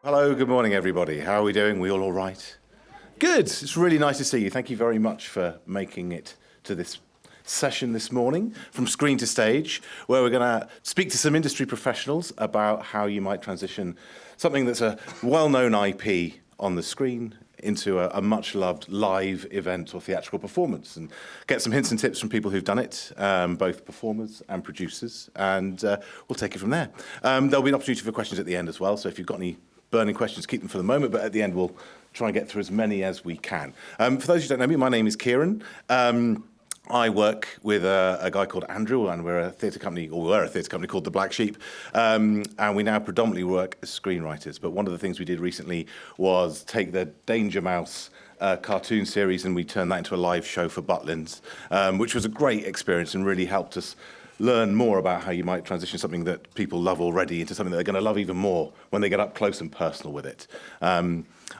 Hello, good morning, everybody. How are we doing? We all right? Good. It's really nice to see you. Thank you very much for making it to this session this morning from Screen to Stage, where we're going to speak to some industry professionals about how you might transition something that's a well-known IP on the screen into a much-loved live event or theatrical performance, and get some hints and tips from people who've done it, both performers and producers, and we'll take it from there. There'll be an opportunity for questions at the end as well, so if you've got any burning questions, keep them for the moment, but at the end we'll try and get through as many as we can. For those who don't know me, my name is Kieran. I work with a guy called Andrew, and we're a theatre company, or we're a theatre company called The Black Sheep, and we now predominantly work as screenwriters. But one of the things we did recently was take the Danger Mouse cartoon series and we turned that into a live show for Butlins, which was a great experience and really helped us learn more about how you might transition something that people love already into something that they're going to love even more when they get up close and personal with it.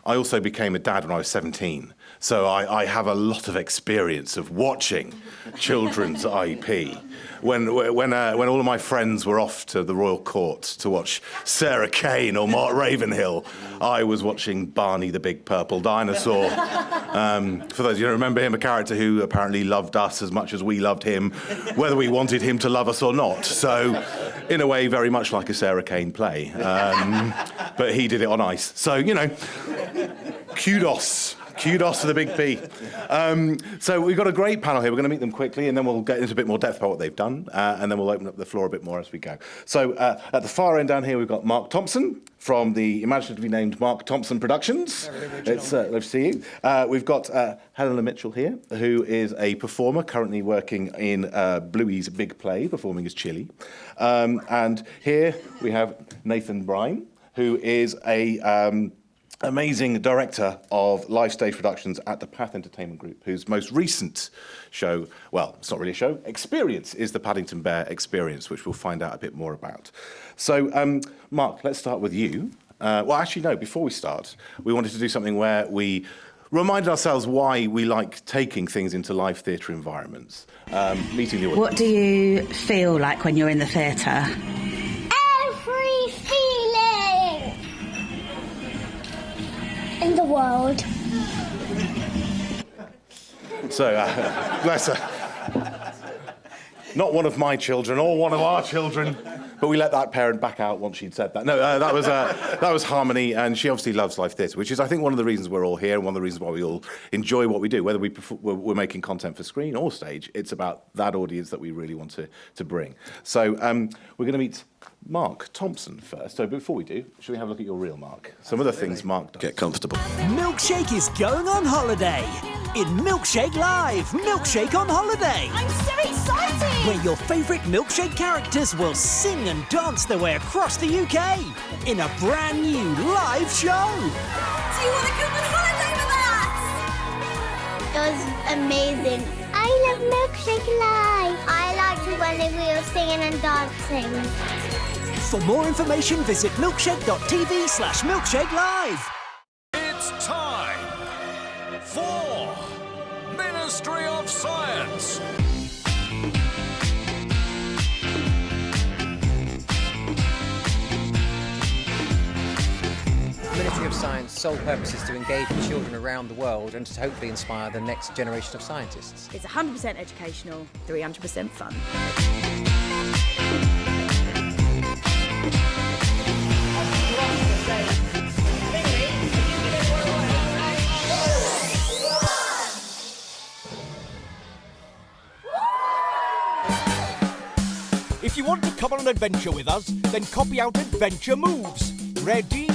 I also became a dad when I was 17, so I have a lot of experience of watching children's IP. When all of my friends were off to the Royal Court to watch Sarah Kane or Mark Ravenhill, I was watching Barney the Big Purple Dinosaur. For those of you who remember him, a character who apparently loved us as much as we loved him, whether we wanted him to love us or not. So, in a way, very much like a Sarah Kane play. But he did it on ice. So, you know, kudos to the Big P. So we've got a great panel here. We're going to meet them quickly, and then we'll get into a bit more depth about what they've done, and then we'll open up the floor a bit more as we go. So at the far end down here, we've got Mark Thompson from the imaginatively named Mark Thompson Productions. It's lovely to see you. We've got Helena Mitchell here, who is a performer currently working in Bluey's big play, performing as Chili. And here we have Nathan Brine, who is a amazing director of live stage productions at the Path Entertainment Group, whose most recent show, well, it's not really a show, experience is the Paddington Bear Experience, which we'll find out a bit more about. So, Mark, let's start with you. Well, actually, no, before we start, we wanted to do something where we reminded ourselves why we like taking things into live theatre environments, meeting the audience. What do you feel like when you're in the theatre? Every feeling in the world. So, bless her. Not one of my children or one of our children, but we let that parent back out once she'd said that. No, that was Harmony, and she obviously loves live theatre, which is, I think, one of the reasons we're all here and one of the reasons why we all enjoy what we do. Whether we're making content for screen or stage, it's about that audience that we really want to bring. So we're going to meet Mark Thompson first. So before we do, should we have a look at your real Mark? Some of the things Mark does. Get comfortable. Milkshake is going on holiday. In Milkshake Live, Milkshake on Holiday. I'm so excited! Where your favourite milkshake characters will sing and dance their way across the UK in a brand new live show. Do you want to come on holiday with us? It was amazing. I love Milkshake Live. I liked it when we were singing and dancing. For more information, visit milkshake.tv/milkshake live. It's time for Ministry of Science. Ministry of Science's sole purpose is to engage with children around the world and to hopefully inspire the next generation of scientists. It's 100% educational, 300% fun. If you want to come on an adventure with us, then copy out adventure moves. Ready?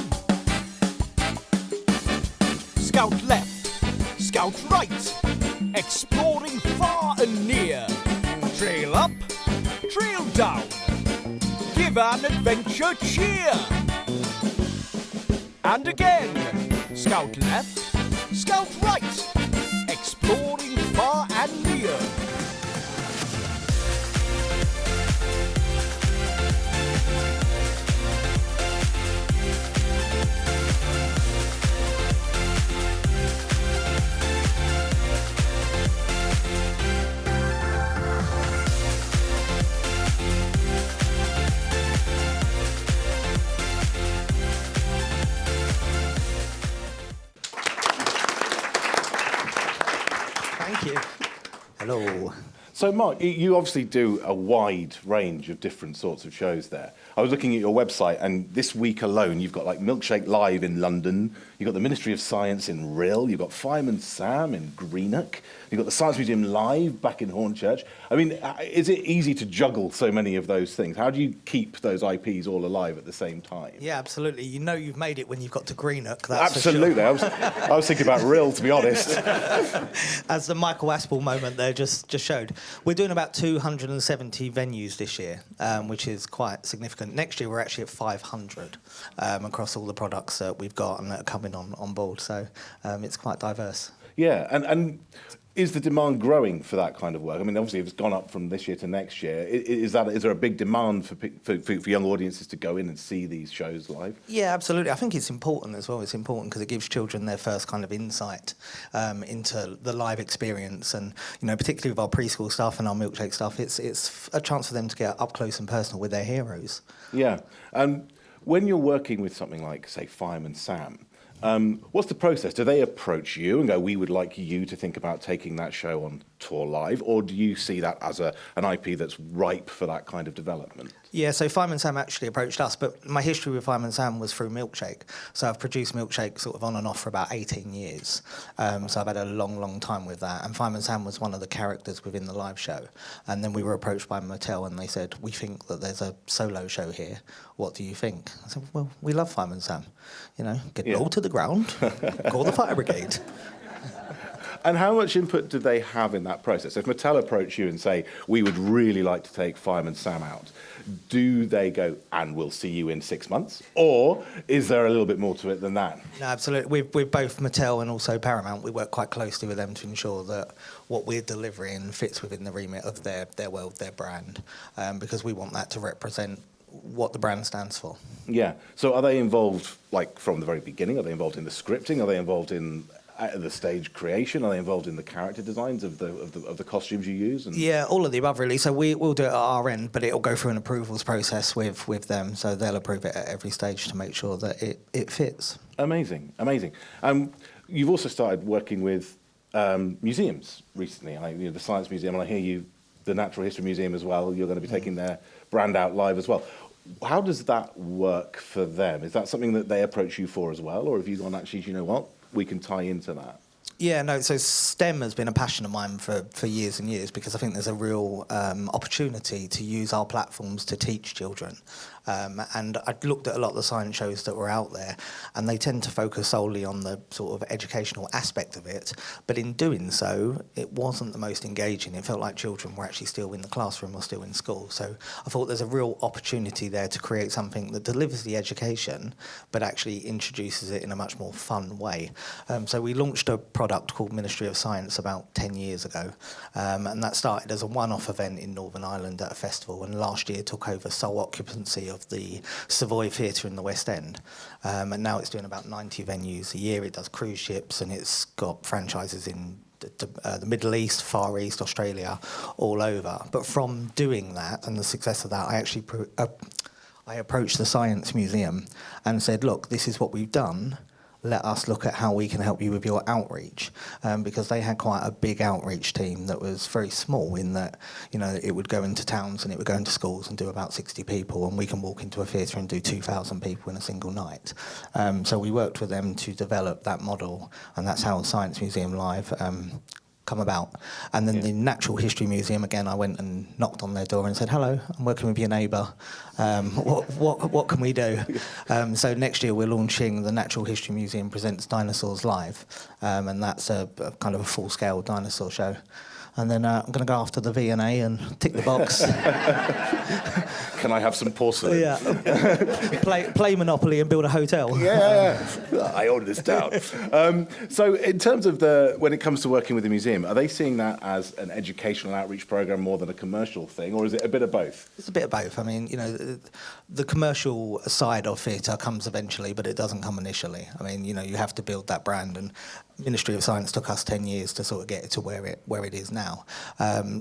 Scout left, scout right, exploring far and near. Trail up, trail down, give an adventure cheer. And again, scout left, scout right, exploring far and near. So, Mark, you obviously do a wide range of different sorts of shows there. I was looking at your website, and this week alone, you've got like Milkshake Live in London, you've got the Ministry of Science in Rill, you've got Fireman Sam in Greenock, you've got the Science Museum Live back in Hornchurch. I mean, is it easy to juggle so many of those things? How do you keep those IPs all alive at the same time? Yeah, absolutely. You know you've made it when you've got to Greenock. That's absolutely. For sure. I was thinking about Rill, to be honest. As the Michael Aspel moment there just showed. We're doing about 270 venues this year, which is quite significant. Next year we're actually at 500 across all the products that we've got and that are coming on board. So it's quite diverse. Yeah, and is the demand growing for that kind of work? I mean, obviously, if it's gone up from this year to next year, is there a big demand for young audiences to go in and see these shows live? Yeah, absolutely. I think it's important as well. It's important because it gives children their first kind of insight into the live experience, and particularly with our preschool stuff and our milkshake stuff, it's a chance for them to get up close and personal with their heroes. Yeah, when you're working with something like, say, Fireman Sam. What's the process? Do they approach you and go, we would like you to think about taking that show on tour live? Or do you see that as an IP that's ripe for that kind of development? Yeah, so Fireman Sam actually approached us, but my history with Fireman Sam was through Milkshake. So I've produced Milkshake sort of on and off for about 18 years. So I've had a long, long time with that. And Fireman Sam was one of the characters within the live show. And then we were approached by Mattel and they said, we think that there's a solo show here. What do you think? I said, well, we love Fireman Sam. Get rolled to the ground, call the fire brigade. And how much input do they have in that process? If Mattel approach you and say, we would really like to take Fireman Sam out, do they go, and we'll see you in 6 months? Or is there a little bit more to it than that? No, absolutely. We're both Mattel and also Paramount. We work quite closely with them to ensure that what we're delivering fits within the remit of their world, their brand, because we want that to represent what the brand stands for. Yeah. So are they involved, like, from the very beginning? Are they involved in the scripting? Are they involved in the stage creation? Are they involved in the character designs of the costumes you use? Yeah, all of the above, really. So we'll do it at our end, but it'll go through an approvals process with them. So they'll approve it at every stage to make sure that it fits. Amazing. You've also started working with museums recently. The Science Museum, and I hear the Natural History Museum as well. You're going to be taking their brand out live as well. How does that work for them? Is that something that they approach you for as well? Or have you gone, actually, you know what, we can tie into that? Yeah, no, so STEM has been a passion of mine for years and years because I think there's a real opportunity to use our platforms to teach children. And I'd looked at a lot of the science shows that were out there, and they tend to focus solely on the sort of educational aspect of it. But in doing so, it wasn't the most engaging. It felt like children were actually still in the classroom or still in school. So I thought there's a real opportunity there to create something that delivers the education, but actually introduces it in a much more fun way. So we launched a product called Ministry of Science about 10 years ago. And that started as a one-off event in Northern Ireland at a festival, and last year took over sole occupancy of the Savoy Theatre in the West End. And now it's doing about 90 venues a year. It does cruise ships, and it's got franchises in the Middle East, Far East, Australia, all over. But from doing that and the success of that, I actually I approached the Science Museum and said, look, this is what we've done. Let us look at how we can help you with your outreach, because they had quite a big outreach team that was very small in that, it would go into towns and it would go into schools and do about 60 people, and we can walk into a theatre and do 2,000 people in a single night. So we worked with them to develop that model, and that's how Science Museum Live come about. And then the Natural History Museum, again, I went and knocked on their door and said, hello, I'm working with your neighbour. What can we do? So next year we're launching the Natural History Museum Presents Dinosaurs Live, and that's a kind of a full-scale dinosaur show. And then I'm going to go after the V&A and tick the box. Can I have some porcelain? Yeah. play Monopoly and build a hotel. Yeah. I own this town. So in terms of when it comes to working with the museum, are they seeing that as an educational outreach program more than a commercial thing, or is it a bit of both? It's a bit of both. I mean, the commercial side of theatre comes eventually, but it doesn't come initially. I mean, you have to build that brand, and Ministry of Science took us 10 years to sort of get it to where it is now.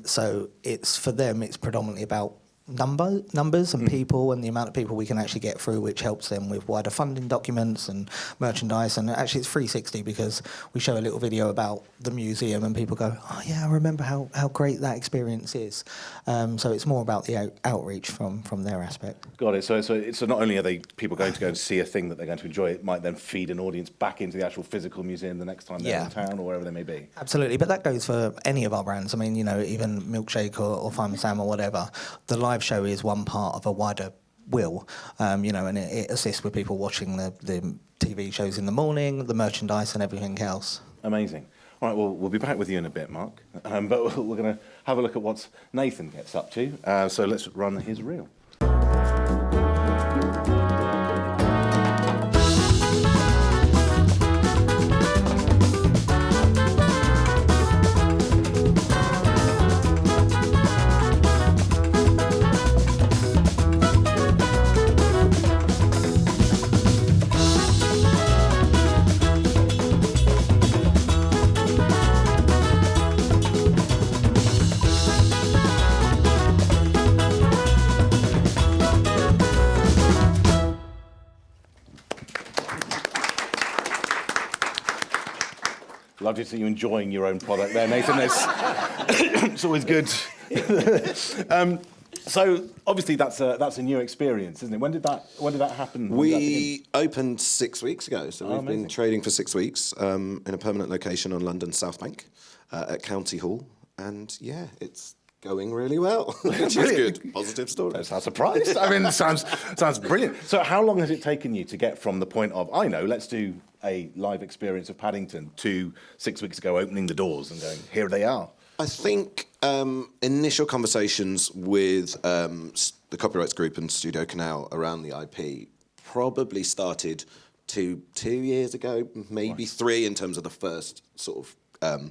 So for them, it's predominantly about numbers and people and the amount of people we can actually get through, which helps them with wider funding documents and merchandise. And actually it's 360 because we show a little video about the museum and people go, oh yeah, I remember how great that experience is. So it's more about the outreach from their aspect. Got it. So not only are they people going to go and see a thing that they're going to enjoy, it might then feed an audience back into the actual physical museum the next time they're in town or wherever they may be. Absolutely, but that goes for any of our brands. I mean, even Milkshake or Fireman Sam or whatever, the live show is one part of a wider wheel, and it assists with people watching the TV shows in the morning, the merchandise and everything else. Amazing. All right, well, we'll be back with you in a bit, Mark, but we're going to have a look at what Nathan gets up to. So let's run his reel. Lovely to see you enjoying your own product there, Nathan. It's always good. So obviously that's a new experience, isn't it? When did that happen? We opened 6 weeks ago, so we've amazing. been trading for 6 weeks in a permanent location on London's South Bank at County Hall, and yeah, it's going really well, which is good. Positive story. I'm surprised. I mean, it sounds brilliant. So how long has it taken you to get from the point of, let's do a live experience of Paddington, to 6 weeks ago opening the doors and going, here they are? I think initial conversations with the Copyrights Group and Studio Canal around the IP probably started 2 years ago, maybe 3, in terms of the first sort of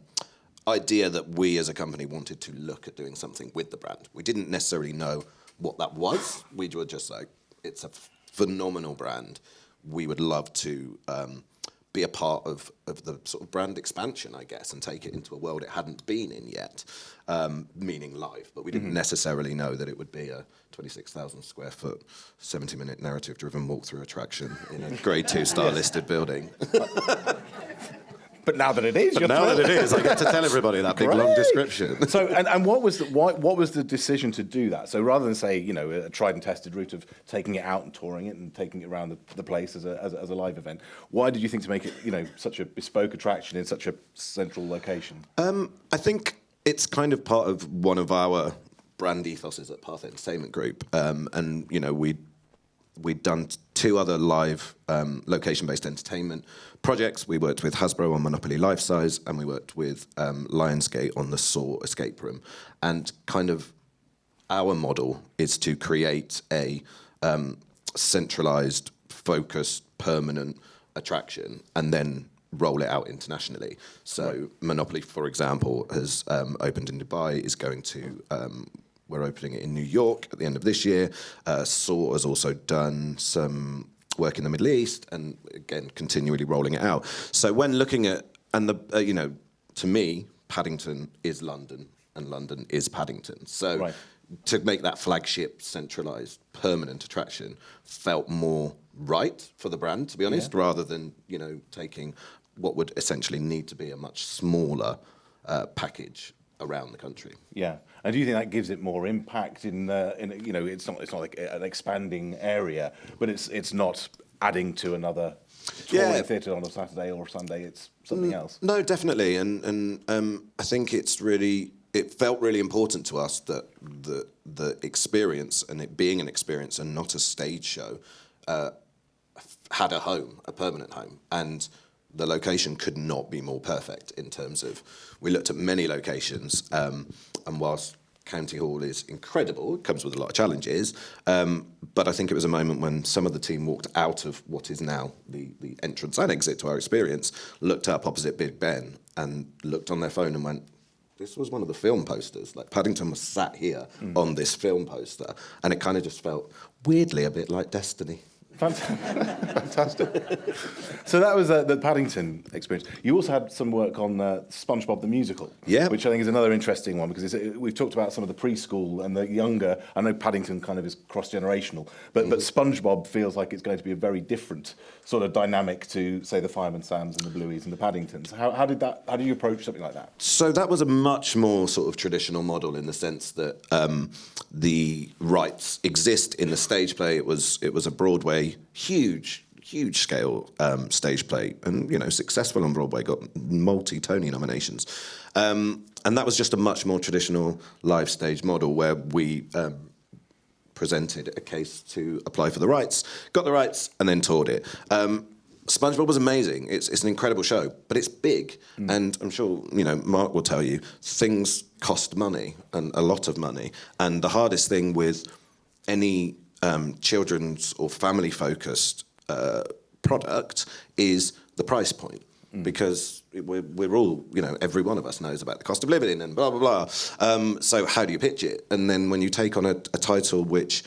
idea that we as a company wanted to look at doing something with the brand. We didn't necessarily know what that was. We were just like, it's a phenomenal brand. We would love to be a part of the sort of brand expansion, I guess, and take it into a world it hadn't been in yet, meaning live. But we didn't necessarily know that it would be a 26,000 square foot, 70-minute narrative-driven walk-through attraction in a Grade 2 star listed building. But now that it is, I get to tell everybody that big long description. So, and what was the decision to do that? So rather than say, a tried and tested route of taking it out and touring it and taking it around the place as a live event, why did you think to make it, such a bespoke attraction in such a central location? I think it's kind of part of one of our brand ethoses at Path Entertainment Group, and we'd done 2 other live location-based entertainment projects. We worked with Hasbro on Monopoly Life Size, and we worked with Lionsgate on the Saw Escape Room. And kind of our model is to create a centralised, focused, permanent attraction and then roll it out internationally. So Monopoly, for example, has opened in Dubai, is going to... we're opening it in New York at the end of this year. Saw has also done some work in the Middle East, and again, continually rolling it out. So when looking at, to me, Paddington is London, and London is Paddington. So to make that flagship, centralised, permanent attraction felt more right for the brand, to be honest, rather than, taking what would essentially need to be a much smaller package around the country. Yeah, and do you think that gives it more impact in it's not like an expanding area, but it's not adding to another touring theatre on a Saturday or Sunday. It's something else. No, definitely, and I think it felt really important to us that the experience and it being an experience and not a stage show had a home, a permanent home, and the location could not be more perfect in terms of, we looked at many locations, and whilst County Hall is incredible, it comes with a lot of challenges, but I think it was a moment when some of the team walked out of what is now the entrance and exit to our experience, looked up opposite Big Ben and looked on their phone and went, this was one of the film posters. Like, Paddington was sat here on this film poster, and it kind of just felt weirdly a bit like Destiny. Fantastic. So that was the Paddington experience. You also had some work on SpongeBob the Musical, which I think is another interesting one because we've talked about some of the preschool and the younger. I know Paddington kind of is cross-generational, but SpongeBob feels like it's going to be a very different sort of dynamic to, say, the Fireman Sams and the Blueies and the Paddingtons. How did you approach something like that? So that was a much more sort of traditional model in the sense that the rights exist in the stage play. It was a Broadway huge scale stage play, and successful on Broadway, got multi-Tony nominations, and that was just a much more traditional live stage model where we presented a case to apply for the rights, got the rights, and then toured it. SpongeBob was amazing. It's an incredible show, but it's big, and I'm sure Mark will tell you things cost money, and a lot of money, and the hardest thing with any children's or family-focused product is the price point, because we're all, every one of us knows about the cost of living and blah, blah, blah. So how do you pitch it? And then when you take on a title which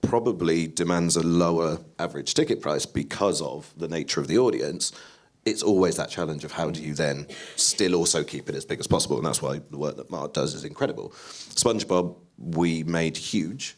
probably demands a lower average ticket price because of the nature of the audience, it's always that challenge of how do you then still also keep it as big as possible, and that's why the work that Mark does is incredible. SpongeBob we made huge,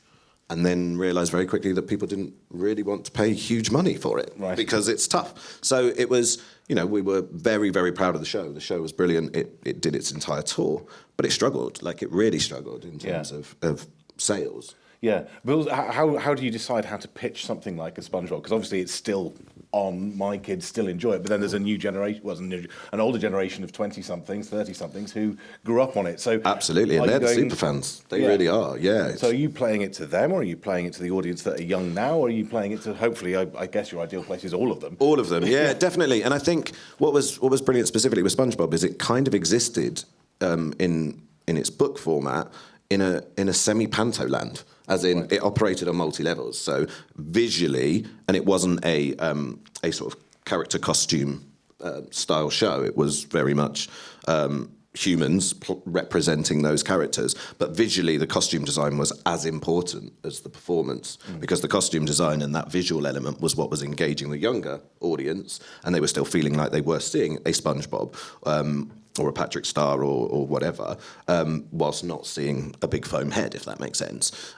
and then realised very quickly that people didn't really want to pay huge money for it because it's tough. So it was, we were very, very proud of the show. The show was brilliant. It did its entire tour, but it struggled. It really struggled in terms of sales. Yeah. But how do you decide how to pitch something like a SpongeBob? Because obviously it's still on, my kids still enjoy it, but then there's a new generation, an older generation of 20-somethings, 30-somethings who grew up on it. So absolutely, and they're the super fans. They really are, yeah. So are you playing it to them, or are you playing it to the audience that are young now, or are you playing it to, hopefully, I guess your ideal place is all of them? All of them, yeah, definitely. And I think what was brilliant specifically with SpongeBob is it kind of existed in its book format in a semi-panto land. As in, it operated on multi-levels. So visually, and it wasn't a sort of character costume style show. It was very much humans representing those characters. But visually, the costume design was as important as the performance, because the costume design and that visual element was what was engaging the younger audience, and they were still feeling like they were seeing a SpongeBob or a Patrick Star or whatever, whilst not seeing a big foam head, if that makes sense.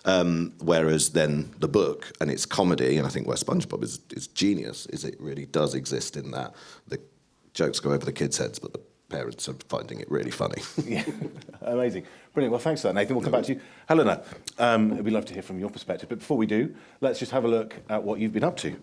Whereas then the book and its comedy, and I think where SpongeBob is genius, is it really does exist in that the jokes go over the kids' heads, but the parents are finding it really funny. Yeah, amazing. Brilliant. Well, thanks for that, Nathan. We'll come back to you. Helena, we'd love to hear from your perspective. But before we do, let's just have a look at what you've been up to.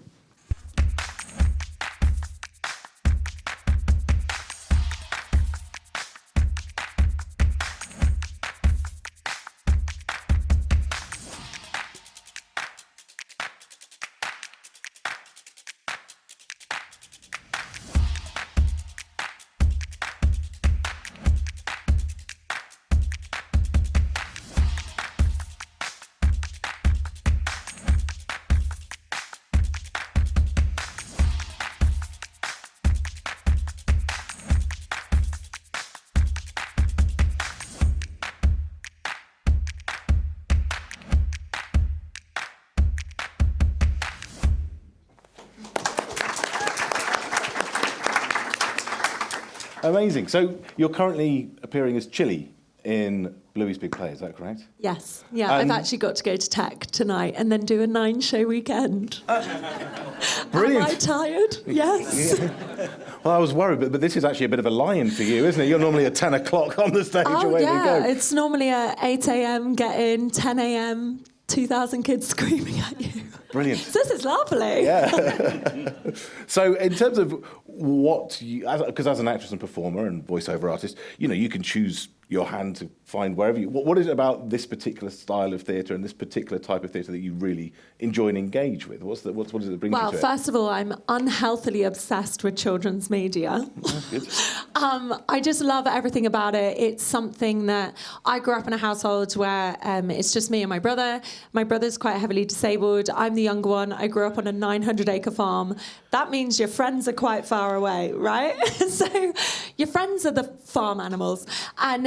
Amazing. So you're currently appearing as Chili in Bluey's big play, is that correct? Yes. Yeah, I've actually got to go to Tech tonight and then do a 9-show weekend. Brilliant. Am I tired? Yes. Yeah. Well, I was worried, but this is actually a bit of a lie-in for you, isn't it? You're normally at 10 o'clock on the stage. Oh, away we go. It's normally at 8 a.m, get in, 10 a.m, 2,000 kids screaming at you. Brilliant. So this is lovely. Yeah. So in terms of what you, because as an actress and performer and voiceover artist, you can choose your hand to find wherever you... What is it about this particular style of theatre and this particular type of theatre that you really enjoy and engage with? What does it bring you to it? Well, first of all, I'm unhealthily obsessed with children's media. That's good. I just love everything about it. It's something that... I grew up in a household where it's just me and my brother. My brother's quite heavily disabled. I'm the younger one. I grew up on a 900-acre farm. That means your friends are quite far away, right? So your friends are the farm animals. And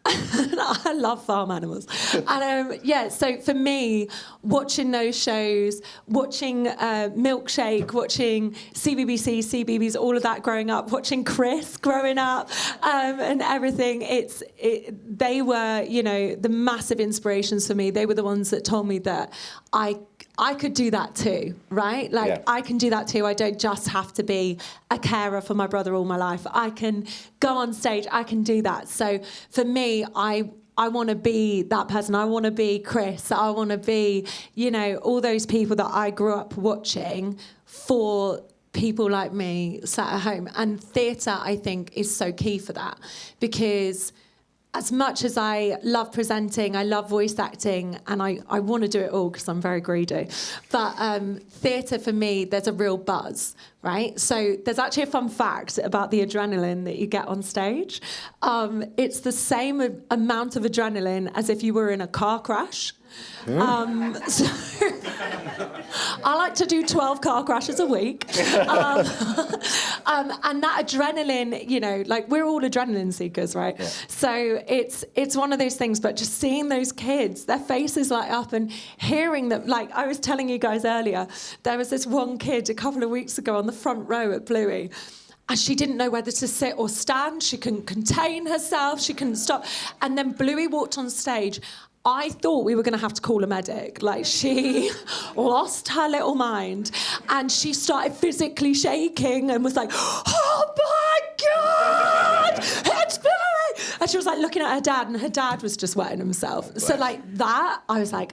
I love farm animals. And so for me, watching those shows, watching Milkshake, watching CBBC, all of that growing up, watching Chris growing up, and everything, they were, the massive inspirations for me. They were the ones that told me that I could do that too, right? I can do that too. I don't just have to be a carer for my brother all my life. I can go on stage. I can do that. So for me, I want to be that person. I want to be Chris. I want to be, all those people that I grew up watching for people like me sat at home. And theatre, I think, is so key for that, because as much as I love presenting, I love voice acting, and I want to do it all because I'm very greedy. But theatre, for me, there's a real buzz, right? So there's actually a fun fact about the adrenaline that you get on stage. It's the same amount of adrenaline as if you were in a car crash. So I like to do 12 car crashes a week. And that adrenaline, we're all adrenaline seekers, right? Yeah. So it's one of those things, but just seeing those kids, their faces light up, and hearing them, I was telling you guys earlier, there was this one kid a couple of weeks ago on the front row at Bluey, and she didn't know whether to sit or stand. She couldn't contain herself. She couldn't stop. And then Bluey walked on stage. I thought we were going to have to call a medic. She lost her little mind, and she started physically shaking and was like, "Oh my God, it's Bluey!" And she was looking at her dad, and her dad was just wetting himself. So that, I was like,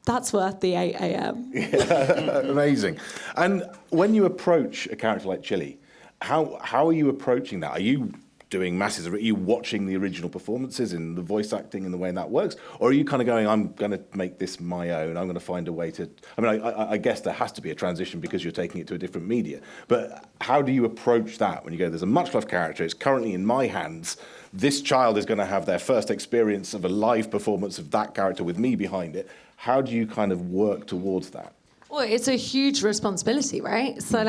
that's worth the 8 a.m. Yeah, amazing. And when you approach a character like Chili, how are you approaching that? Are you doing masses? Are you watching the original performances and the voice acting and the way that works? Or are you kind of going, I'm going to make this my own, I'm going to find a way to... I guess there has to be a transition because you're taking it to a different media. But how do you approach that when you go, there's a much-loved character, it's currently in my hands, this child is going to have their first experience of a live performance of that character with me behind it. How do you kind of work towards that? Well, it's a huge responsibility, right? So,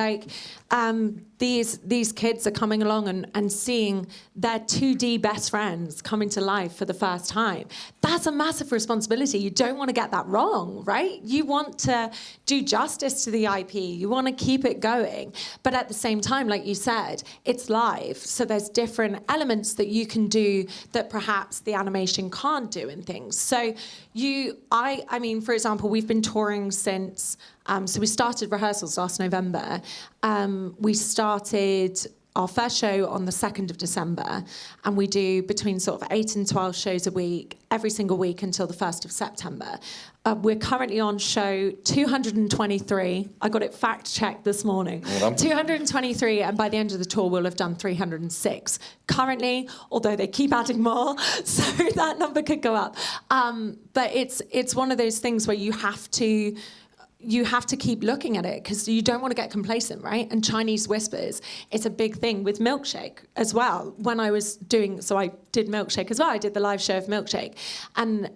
these kids are coming along and seeing their 2D best friends coming to life for the first time. That's a massive responsibility. You don't want to get that wrong, right? You want to do justice to the IP. You want to keep it going. But at the same time, like you said, it's live. So there's different elements that you can do that perhaps the animation can't do and things. So for example, we've been touring since... so we started rehearsals last November. We started our first show on the 2nd of December, and we do between sort of 8 and 12 shows a week, every single week until the 1st of September. We're currently on show 223. I got it fact-checked this morning. 223, and by the end of the tour, we'll have done 306. Currently, although they keep adding more, so that number could go up. But it's one of those things where you have to keep looking at it because you don't want to get complacent, right? And Chinese whispers, it's a big thing with Milkshake as well. When I was I did Milkshake as well. I did the live show of Milkshake. And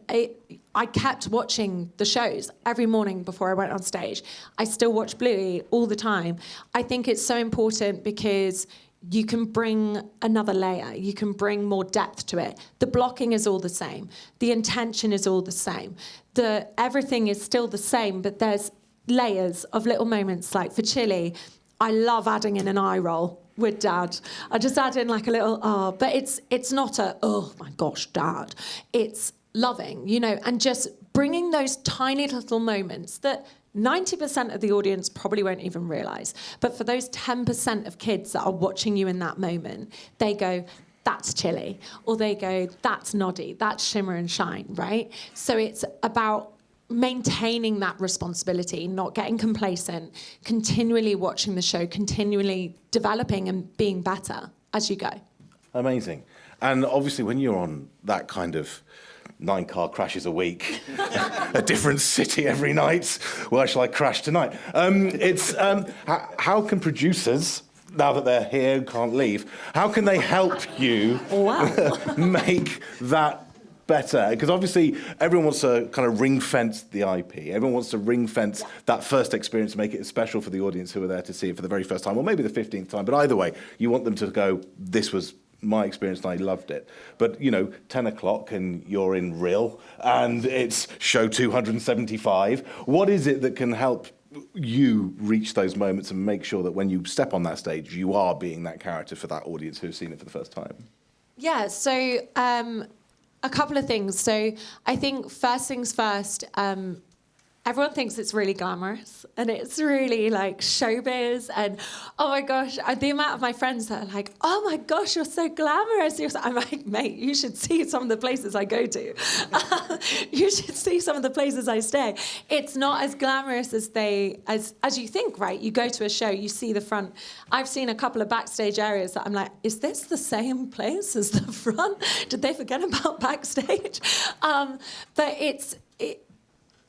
I kept watching the shows every morning before I went on stage. I still watch Bluey all the time. I think it's so important because you can bring another layer. You can bring more depth to it. The blocking is all the same. The intention is all the same. Everything is still the same, but there's layers of little moments. Like for Chili, I love adding in an eye roll with Dad. I just add in a little, but it's not a, oh my gosh, Dad. It's loving, and just bringing those tiny little moments that 90% of the audience probably won't even realise. But for those 10% of kids that are watching you in that moment, they go, that's Chili. Or they go, that's Noddy, that's Shimmer and Shine, right? So it's about maintaining that responsibility, not getting complacent, continually watching the show, continually developing and being better as you go. Amazing. And obviously when you're on that kind of 9 car crashes a week, a different city every night. Where shall I crash tonight? How can producers, now that they're here and can't leave, how can they help you make that better? Because obviously everyone wants to kind of ring-fence the IP. Everyone wants to ring-fence that first experience, make it special for the audience who are there to see it for the very first time, or maybe the 15th time. But either way, you want them to go, this was my experience and I loved it. But, 10 o'clock and you're in Rill and it's show 275. What is it that can help you reach those moments and make sure that when you step on that stage, you are being that character for that audience who've seen it for the first time? Yeah, so a couple of things. So I think first things first, everyone thinks it's really glamorous and it's really like showbiz and oh my gosh, the amount of my friends that are like, oh my gosh, you're so glamorous. I'm like, mate, you should see some of the places I go to. You should see some of the places I stay. It's not as glamorous as you think, right? You go to a show, you see the front. I've seen a couple of backstage areas that I'm like, is this the same place as the front? Did they forget about backstage? But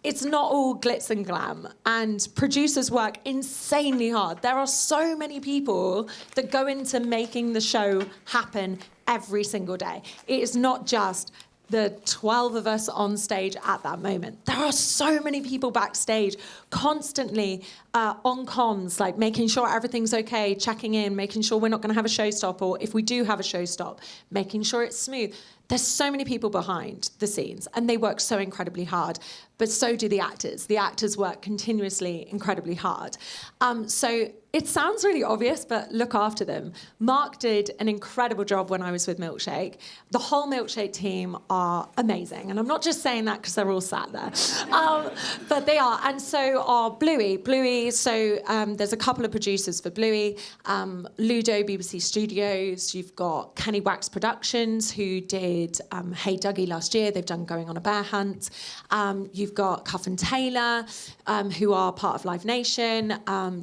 it's not all glitz and glam, and producers work insanely hard. There are so many people that go into making the show happen every single day. It is not just the 12 of us on stage at that moment. There are so many people backstage constantly on comms, like making sure everything's okay, checking in, making sure we're not going to have a showstop, or if we do have a showstop, making sure it's smooth. There's so many people behind the scenes and they work so incredibly hard, but so do the actors. The actors work continuously incredibly hard. So it sounds really obvious, but look after them. Mark did an incredible job when I was with Milkshake. The whole Milkshake team are amazing. And I'm not just saying that because they're all sat there, but they are. And so are Bluey. So there's a couple of producers for Bluey. Ludo, BBC Studios. You've got Kenny Wax Productions, who did Hey Duggee last year. They've done Going on a Bear Hunt. You've got Cuff and Taylor, who are part of Live Nation.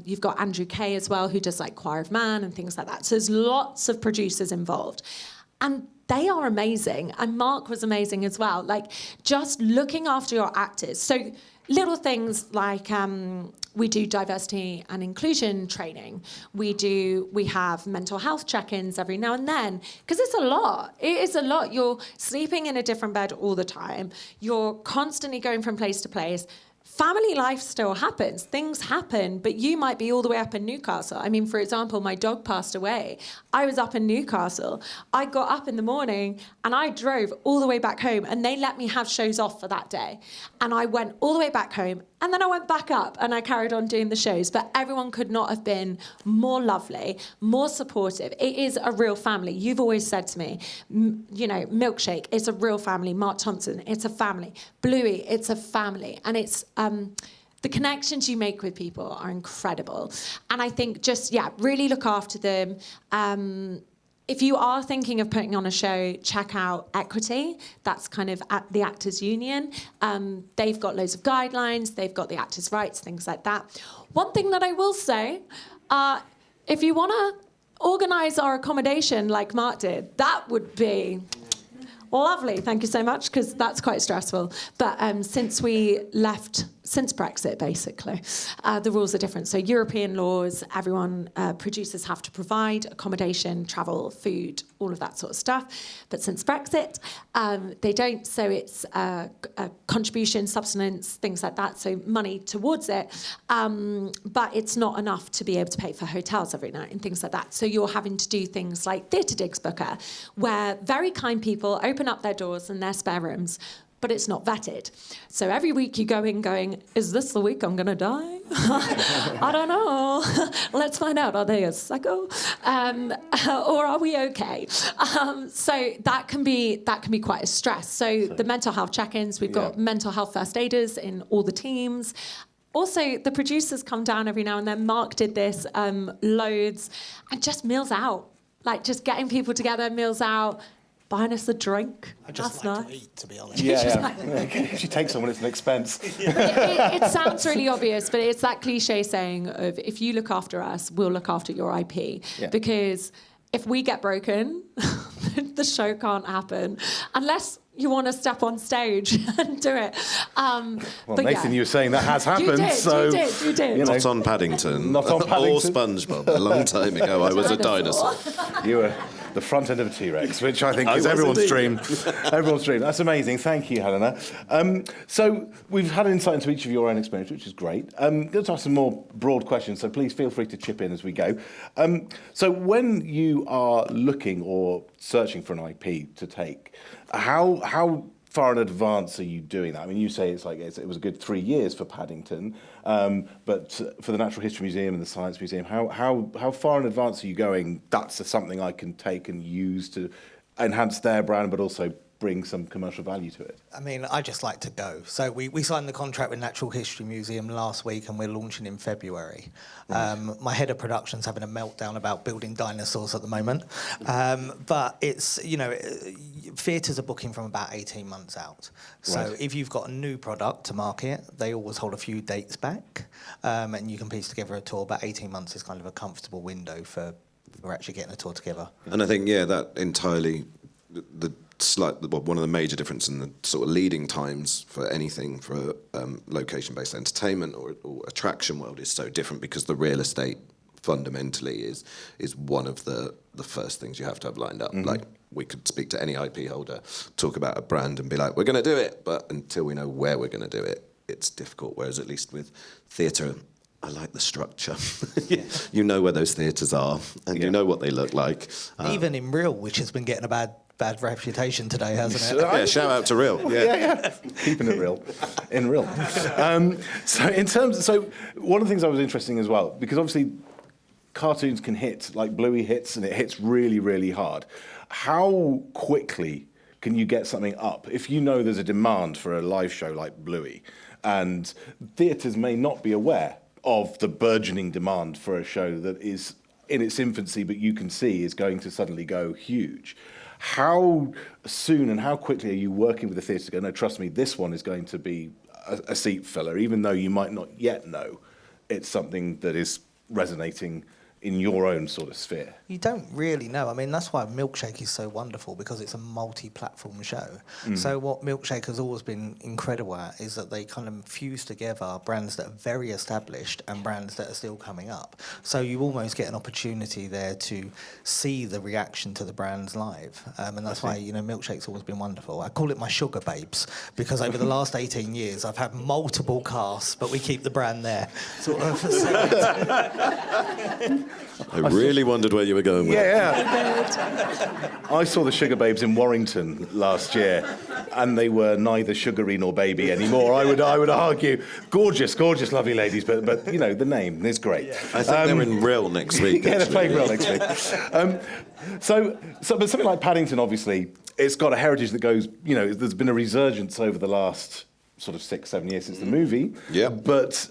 You've got Andrew Kay as well, who does like Choir of Man and things like that. So there's lots of producers involved. And they are amazing. And Mark was amazing as well. Like, just looking after your actors. So little things like we do diversity and inclusion training. We have mental health check-ins every now and then, because it's a lot. It is a lot. You're sleeping in a different bed all the time. You're constantly going from place to place. Family life still happens. Things happen, but you might be all the way up in Newcastle. I mean, for example, my dog passed away. I was up in Newcastle. I got up in the morning and I drove all the way back home, and they let me have shows off for that day. And I went all the way back home, and then I went back up and I carried on doing the shows. But everyone could not have been more lovely, more supportive. It is a real family. You've always said to me, Milkshake, it's a real family. Mark Thompson, it's a family. Bluey, it's a family. And it's the connections you make with people are incredible. And I think really look after them. If you are thinking of putting on a show, check out Equity. That's kind of at the Actors Union. They've got loads of guidelines. They've got the actors' rights, things like that. One thing that I will say, if you want to organise our accommodation like Mark did, that would be lovely. Thank you so much, because that's quite stressful. But since Brexit, basically, the rules are different. So European laws, producers have to provide accommodation, travel, food, all of that sort of stuff. But since Brexit, they don't. So it's a contribution, subsistence, things like that. So money towards it. But it's not enough to be able to pay for hotels every night and things like that. So you're having to do things like Theatre Digs Booker, where very kind people open up their doors and their spare rooms, but it's not vetted. So every week you go in going, is this the week I'm going to die? I don't know. Let's find out. Are they a psycho? Or are we okay? So that can be quite a stress. So the mental health check-ins, we've got mental health first aiders in all the teams. Also, the producers come down every now and then. Mark did this loads. And just meals out. Like, just getting people together, meals out, buying us a drink. I just like to eat, to be honest. If you take someone, it's an expense. It sounds really obvious, but it's that cliche saying of, if you look after us, we'll look after your IP. Yeah. Because if we get broken, the show can't happen unless you want to step on stage and do it. Nathan, you were saying that has happened. You did. Not on Paddington. Not on Paddington. Or SpongeBob. A long time ago, I was a dinosaur. the front end of a T-Rex, which I think is everyone's dream. Everyone's dream. That's amazing. Thank you, Helena. So we've had an insight into each of your own experience, which is great. I'm going to ask some more broad questions, so please feel free to chip in as we go. So when you are looking or searching for an IP to take, how far in advance are you doing that? I mean, you say it was a good 3 years for Paddington, but for the Natural History Museum and the Science Museum, how far in advance are you going? That's something I can take and use to enhance their brand, but also bring some commercial value to it. I mean, I just like to go. So we signed the contract with Natural History Museum last week, and we're launching in February. Right. My head of production's having a meltdown about building dinosaurs at the moment. But it's, theatres are booking from about 18 months out. So if you've got a new product to market, they always hold a few dates back, and you can piece together a tour. But 18 months is kind of a comfortable window for actually getting a tour together. And I think, that entirely, one of the major differences in the sort of leading times for anything for location-based entertainment or attraction world is so different, because the real estate fundamentally is one of the first things you have to have lined up. Mm-hmm. Like, we could speak to any IP holder, talk about a brand and be like, we're going to do it, but until we know where we're going to do it, it's difficult. Whereas at least with theatre, I like the structure. You know where those theatres are, and you know what they look like. Even in Real, which has been getting a bad reputation today, hasn't it? Yeah, shout out to Real. Yeah. Keeping it real. In Real. So one of the things I was interested in as well, because obviously cartoons can hit, like Bluey hits, and it hits really, really hard. How quickly can you get something up if you know there's a demand for a live show like Bluey, and theatres may not be aware of the burgeoning demand for a show that is in its infancy, but you can see is going to suddenly go huge? How soon and how quickly are you working with the theatre to go, no, trust me, this one is going to be a seat filler, even though you might not yet know it's something that is resonating in your own sort of sphere? You don't really know. I mean, that's why Milkshake is so wonderful, because it's a multi-platform show. So what Milkshake has always been incredible at is that they kind of fuse together brands that are very established and brands that are still coming up. So you almost get an opportunity there to see the reaction to the brands live. And that's why, Milkshake's always been wonderful. I call it my sugar babes, because over the last 18 years, I've had multiple casts, but we keep the brand there. Sort of. I really wondered where you were going with it. Yeah. I saw the Sugar Babes in Warrington last year, and they were neither sugary nor baby anymore. I would argue, gorgeous, lovely ladies, but the name is great. Yeah. I think they're in Real next week. Yeah, they're playing Real next week. But something like Paddington, obviously, it's got a heritage that goes. There's been a resurgence over the last sort of 6-7 years since the movie. Yeah. But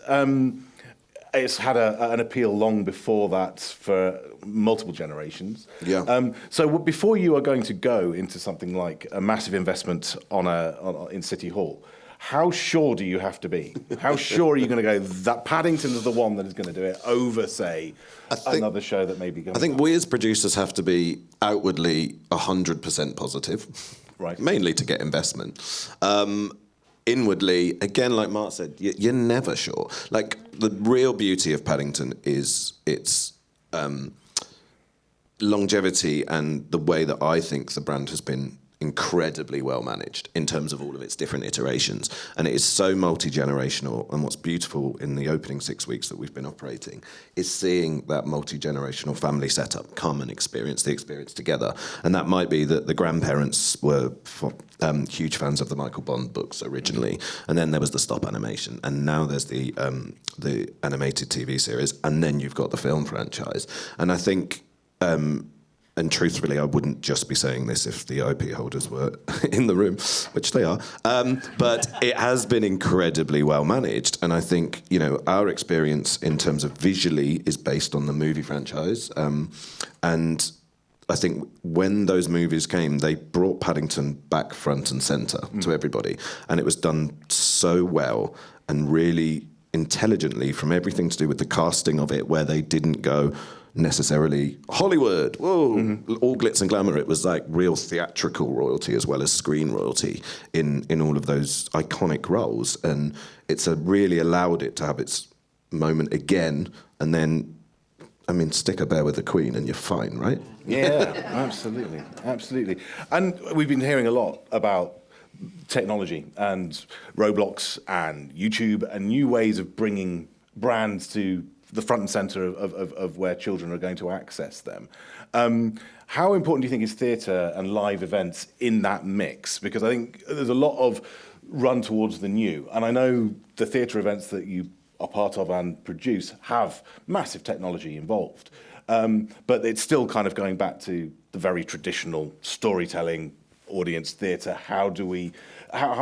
it's had an appeal long before that for multiple generations. Yeah. So before you are going to go into something like a massive investment in City Hall, how sure do you have to be? How sure are you going to go that Paddington is the one that is going to do it over, say, another show that may be going? I think we as producers have to be outwardly 100% positive, right? Mainly to get investment. Inwardly, again, like Mark said, you're never sure. Like, the real beauty of Paddington is its longevity and the way that I think the brand has been incredibly well managed in terms of all of its different iterations. And it is so multi-generational. And what's beautiful in the opening 6 weeks that we've been operating is seeing that multi-generational family setup come and experience the experience together. And that might be that the grandparents were huge fans of the Michael Bond books originally, and then there was the stop animation, and now there's the animated TV series, and then you've got the film franchise. And I think and truthfully, I wouldn't just be saying this if the IP holders were in the room, which they are. But it has been incredibly well managed. And I think, our experience in terms of visually is based on the movie franchise. And I think when those movies came, they brought Paddington back front and centre to everybody. And it was done so well and really intelligently, from everything to do with the casting of it, where they didn't go necessarily Hollywood, whoa, all glitz and glamour. It was like real theatrical royalty as well as screen royalty in all of those iconic roles. And it's really allowed it to have its moment again, and then I mean, stick a bear with the Queen and you're fine, right? Yeah, absolutely, absolutely. And we've been hearing a lot about technology and Roblox and YouTube and new ways of bringing brands to the front and centre of where children are going to access them. How important do you think is theatre and live events in that mix? Because I think there's a lot of run towards the new. And I know the theatre events that you are part of and produce have massive technology involved. But it's still kind of going back to the very traditional storytelling, audience theatre. How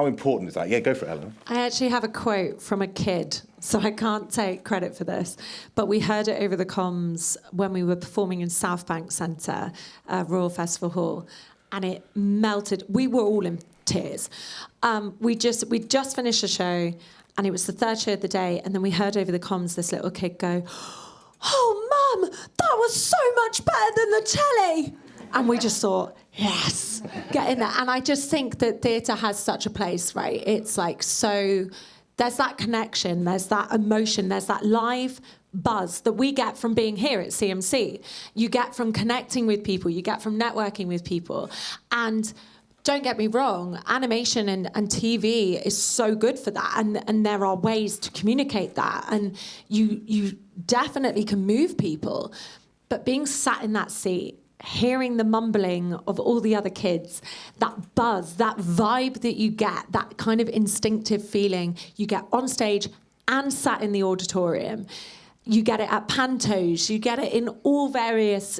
important is that? Yeah, go for it, Eleanor. I actually have a quote from a kid, so I can't take credit for this, but we heard it over the comms when we were performing in South Bank Centre, Royal Festival Hall, and it melted. We were all in tears. We just finished a show, and it was the third show of the day, and then we heard over the comms this little kid go, "Oh, Mum, that was so much better than the telly." And we just thought, yes, get in there. And I just think that theatre has such a place, right? It's like there's that connection, there's that emotion, there's that live buzz that we get from being here at CMC. You get from connecting with people, you get from networking with people. And don't get me wrong, animation and TV is so good for that. And there are ways to communicate that. And you definitely can move people. But being sat in that seat, hearing the mumbling of all the other kids, that buzz, that vibe that you get, that kind of instinctive feeling you get on stage and sat in the auditorium. You get it at Pantos, you get it in all various,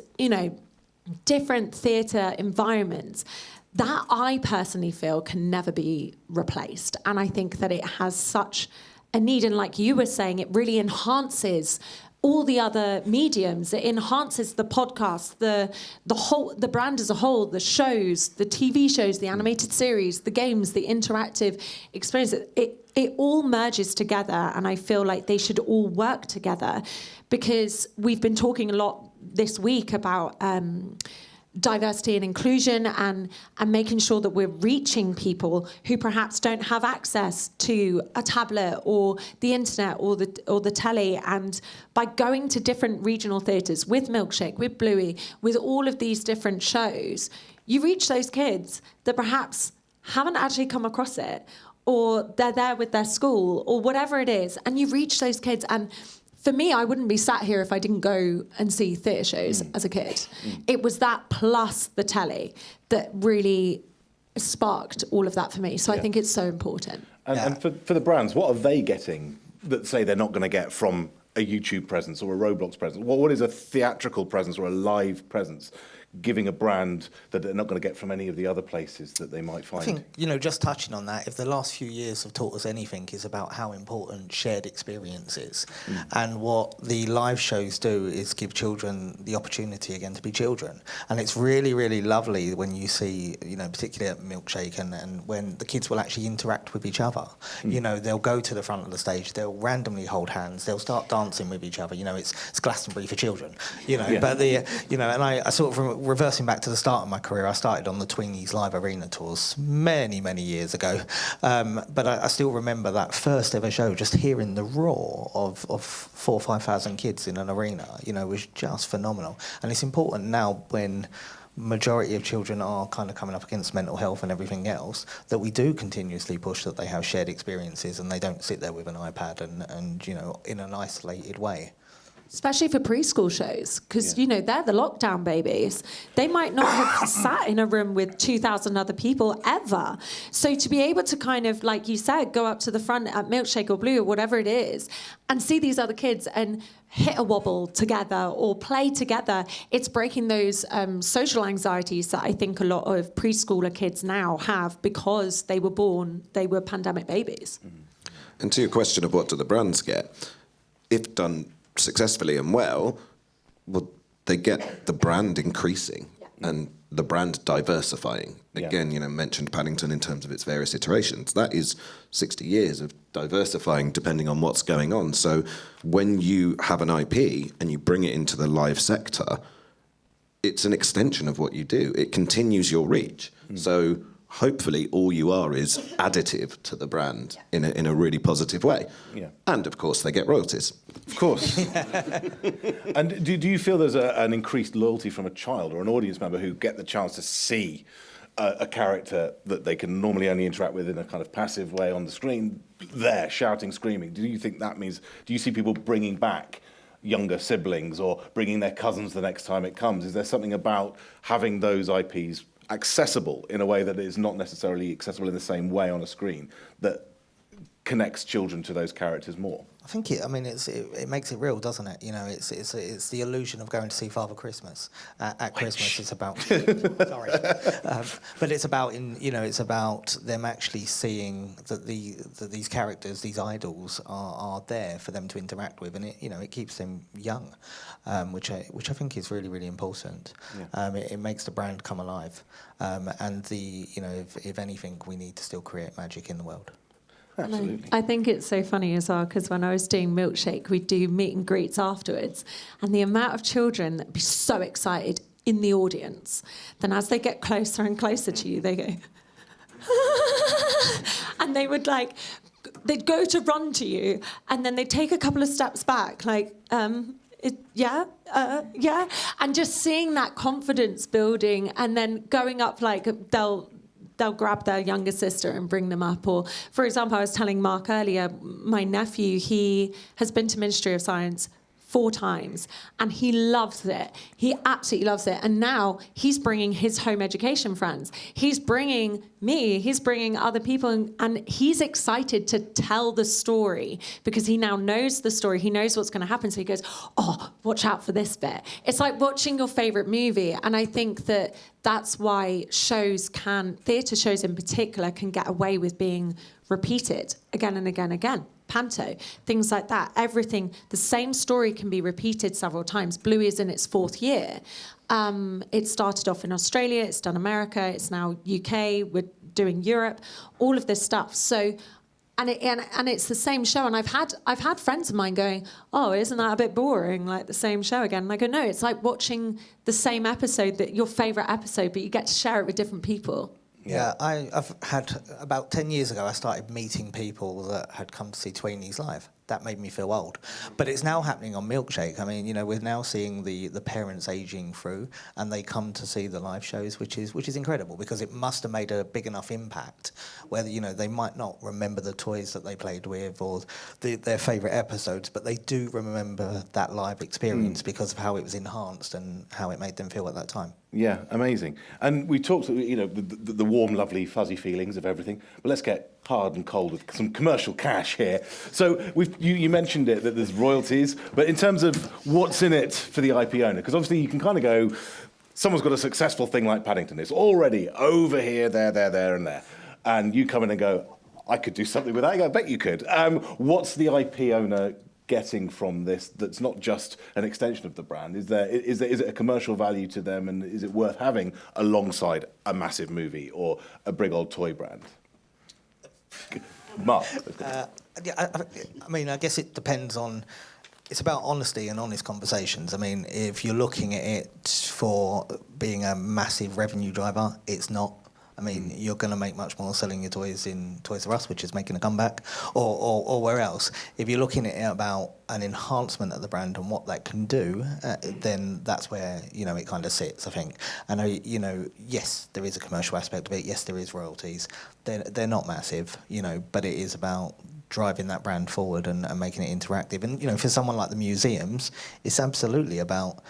different theatre environments. That I personally feel can never be replaced. And I think that it has such a need. And like you were saying, it really enhances all the other mediums. It enhances the podcast, the brand as a whole, the shows, the TV shows, the animated series, the games, the interactive experience. It all merges together, and I feel like they should all work together, because we've been talking a lot this week about diversity and inclusion and making sure that we're reaching people who perhaps don't have access to a tablet or the internet or the telly. And by going to different regional theatres with Milkshake, with Bluey, with all of these different shows, you reach those kids that perhaps haven't actually come across it, or they're there with their school or whatever it is, and you reach those kids. And for me, I wouldn't be sat here if I didn't go and see theatre shows as a kid. It was that plus the telly that really sparked all of that for me. So I think it's so important. And for the brands, what are they getting that say they're not going to get from a YouTube presence or a Roblox presence? What is a theatrical presence or a live presence giving a brand that they're not going to get from any of the other places that they might find? I think, just touching on that, if the last few years have taught us anything, is about how important shared experience is. And what the live shows do is give children the opportunity again to be children. And it's really, really lovely when you see, particularly at Milkshake and when the kids will actually interact with each other. They'll go to the front of the stage, they'll randomly hold hands, they'll start dancing with each other. It's Glastonbury for children, But and I sort of reversing back to the start of my career, I started on the Tweenies live arena tours many, many years ago. But I still remember that first ever show, just hearing the roar of 4,000 or 5,000 kids in an arena, was just phenomenal. And it's important now when majority of children are kind of coming up against mental health and everything else, that we do continuously push that they have shared experiences and they don't sit there with an iPad and in an isolated way. Especially for preschool shows, because, they're the lockdown babies. They might not have sat in a room with 2,000 other people ever. So to be able to kind of, like you said, go up to the front at Milkshake or Blue or whatever it is and see these other kids and hit a wobble together or play together, it's breaking those social anxieties that I think a lot of preschooler kids now have because they were pandemic babies. And to your question of what do the brands get, if done successfully and well, they get the brand increasing and the brand diversifying. Again, mentioned Paddington in terms of its various iterations. That is 60 years of diversifying depending on what's going on. So when you have an IP and you bring it into the live sector, it's an extension of what you do. It continues your reach. So hopefully all you are is additive to the brand in a really positive way. And of course they get royalties. Of course. And do you feel there's an increased loyalty from a child or an audience member who get the chance to see a character that they can normally only interact with in a kind of passive way on the screen, there, shouting, screaming? Do you think that means, do you see people bringing back younger siblings or bringing their cousins the next time it comes? Is there something about having those IPs accessible in a way that is not necessarily accessible in the same way on a screen that connects children to those characters more? I think it makes it real, doesn't it? You know, it's the illusion of going to see Father Christmas at Christmas. It's about sorry, but it's about it's about them actually seeing that these characters, these idols, are there for them to interact with, and it keeps them young, which I think is really, really important. Yeah. It makes the brand come alive, and if anything, we need to still create magic in the world. Absolutely. I think it's so funny as well, because when I was doing Milkshake, we'd do meet and greets afterwards, and the amount of children that'd be so excited in the audience, then as they get closer and closer to you, they go, and they would they'd go to run to you, and then they'd take a couple of steps back, yeah, and just seeing that confidence building, and then going up, they'll grab their younger sister and bring them up. Or, for example, I was telling Mark earlier, my nephew, he has been to Ministry of Science 4 times, and he loves it. He absolutely loves it. And now he's bringing his home education friends. He's bringing me, he's bringing other people, and he's excited to tell the story because he now knows the story. He knows what's going to happen. So he goes, oh, watch out for this bit. It's like watching your favorite movie. And I think that that's why theatre shows in particular, can get away with being repeated again and again and again. Panto, things like that. Everything, the same story can be repeated several times. Bluey is in its 4th year. It started off in Australia, it's done America, it's now UK, we're doing Europe, all of this stuff. So, and it's the same show. And I've had friends of mine going, oh, isn't that a bit boring, like the same show again? And I go, no, it's like watching the same episode, that your favourite episode, but you get to share it with different people. Yeah, I've had, about 10 years ago, I started meeting people that had come to see Tweenies live. That made me feel old. But it's now happening on Milkshake. I mean, we're now seeing the parents aging through, and they come to see the live shows, which is incredible, because it must have made a big enough impact where, they might not remember the toys that they played with or their favourite episodes, but they do remember that live experience because of how it was enhanced and how it made them feel at that time. Yeah, amazing. And we talked, the warm, lovely, fuzzy feelings of everything, but let's get hard and cold with some commercial cash here. So you mentioned it, that there's royalties, but in terms of what's in it for the IP owner, because obviously you can kind of go, someone's got a successful thing like Paddington, it's already over here, there, and there, and you come in and go, I could do something with that. I go, I bet you could. What's the IP owner getting from this that's not just an extension of the brand? Is it a commercial value to them, and is it worth having alongside a massive movie or a big old toy brand? Mark? I guess it depends on... It's about honesty and honest conversations. I mean, if you're looking at it for being a massive revenue driver, it's not. I mean, you're going to make much more selling your toys in Toys R Us, which is making a comeback, or where else. If you're looking at it about an enhancement of the brand and what that can do, then that's where, it kind of sits, I think. And, yes, there is a commercial aspect of it. Yes, there is royalties. They're not massive, but it is about driving that brand forward and making it interactive. And, for someone like the museums, it's absolutely about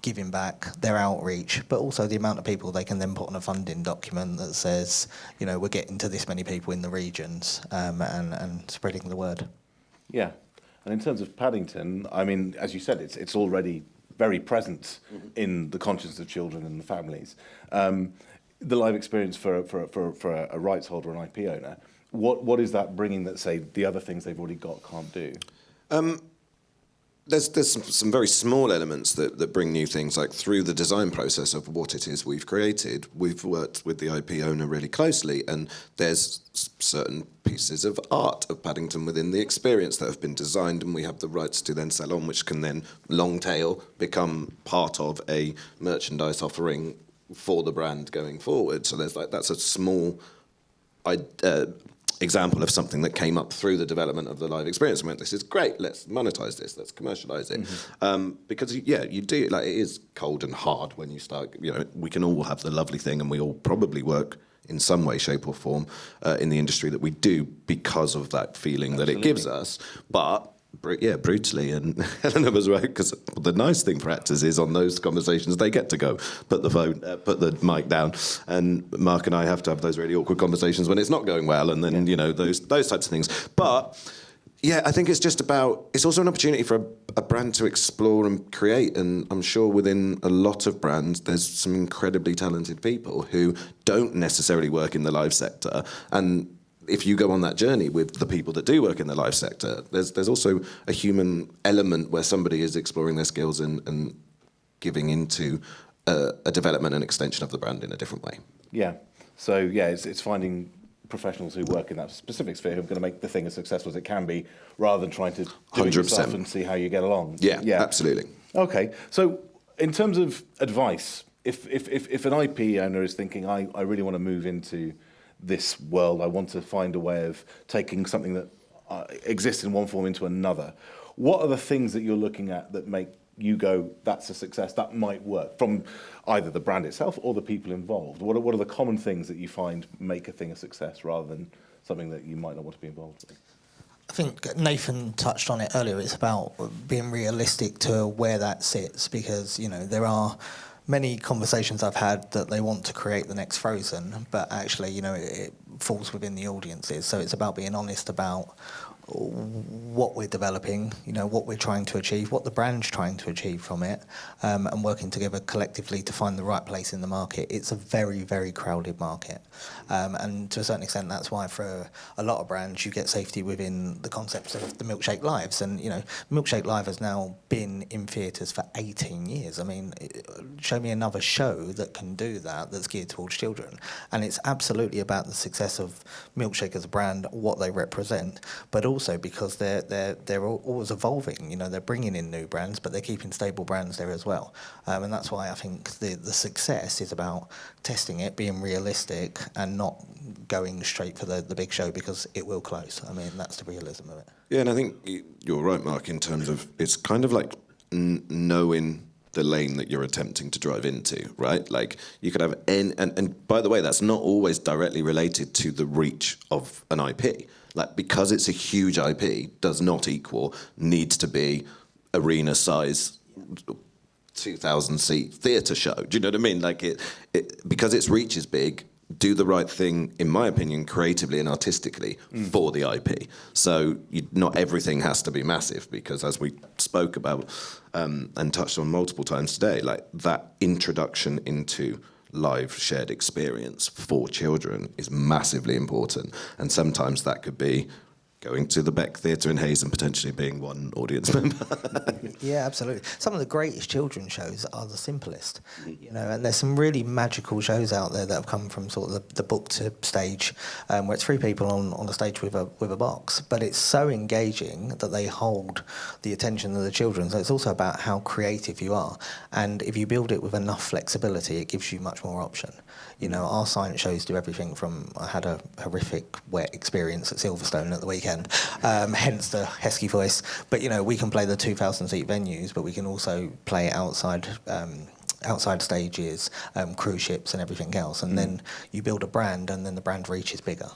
giving back, their outreach, but also the amount of people they can then put on a funding document that says, we're getting to this many people in the regions, and spreading the word. Yeah, and in terms of Paddington, I mean, as you said, it's already very present in the conscience of children and the families. The live experience for a rights holder, an IP owner, what is that bringing that, say, the other things they've already got can't do? There's some very small elements that bring new things, like through the design process of what it is we've created, we've worked with the IP owner really closely, and there's certain pieces of art of Paddington within the experience that have been designed, and we have the rights to then sell on, which can then long tail become part of a merchandise offering for the brand going forward. So that's a small example of something that came up through the development of the live experience and went, this is great, let's monetize this, let's commercialize it. Because, you do, like, it is cold and hard when you start, we can all have the lovely thing and we all probably work in some way, shape or form in the industry that we do because of that feeling that it gives us. But brutally, and Helena was right, because the nice thing for actors is on those conversations they get to go put the mic down, and Mark and I have to have those really awkward conversations when it's not going well, and then those types of things. But I think it's also an opportunity for a brand to explore and create, and I'm sure within a lot of brands there's some incredibly talented people who don't necessarily work in the live sector, and if you go on that journey with the people that do work in the live sector, there's also a human element where somebody is exploring their skills and giving into a development and extension of the brand in a different way. Yeah. So, it's finding professionals who work in that specific sphere who are going to make the thing as successful as it can be, rather than trying to do it 100%. yourself and see how you get along. Yeah, absolutely. Okay. So, in terms of advice, if an IP owner is thinking, I really want to move into this world, I want to find a way of taking something that exists in one form into another, what are the things that you're looking at that make you go, that's a success, that might work, from either the brand itself or the people involved? What are the common things that you find make a thing a success rather than something that you might not want to be involved with? I think Nathan touched on it earlier. It's about being realistic to where that sits, because there are many conversations I've had that they want to create the next Frozen, but actually, it falls within the audiences. So it's about being honest about what we're developing, what we're trying to achieve, what the brand's trying to achieve from it, and working together collectively to find the right place in the market. It's a very, very crowded market. And to a certain extent, that's why for a lot of brands, you get safety within the concepts of the Milkshake Lives. And, Milkshake Live has now been in theatres for 18 years. I mean, show me another show that can do that, that's geared towards children. And it's absolutely about the success of Milkshake as a brand, what they represent, but also because they're always evolving. They're bringing in new brands, but they're keeping stable brands there as well. And that's why I think the success is about testing it, being realistic, and not going straight for the big show, because it will close. I mean, that's the realism of it. Yeah, and I think you're right, Mark, in terms of it's kind of like knowing the lane that you're attempting to drive into, right? Like, you could have and by the way, that's not always directly related to the reach of an IP. Like, because it's a huge IP does not equal needs to be arena size 2,000 seat theatre show. Do you know what I mean? Like, it because its reach is big, do the right thing, in my opinion, creatively and artistically for the IP. So not everything has to be massive, because as we spoke about and touched on multiple times today, like, that introduction into live shared experience for children is massively important. And sometimes that could be going to the Beck Theatre in Hayes and potentially being one audience member. Yeah, absolutely. Some of the greatest children's shows are the simplest, and there's some really magical shows out there that have come from sort of the book to stage, where it's 3 people on the stage with a box, but it's so engaging that they hold the attention of the children. So it's also about how creative you are, and if you build it with enough flexibility, it gives you much more option. Our science shows do everything from, I had a horrific wet experience at Silverstone at the weekend, hence the husky voice, but we can play the 2,000 seat venues, but we can also play outside stages, cruise ships and everything else, and then you build a brand, and then the brand reach is bigger.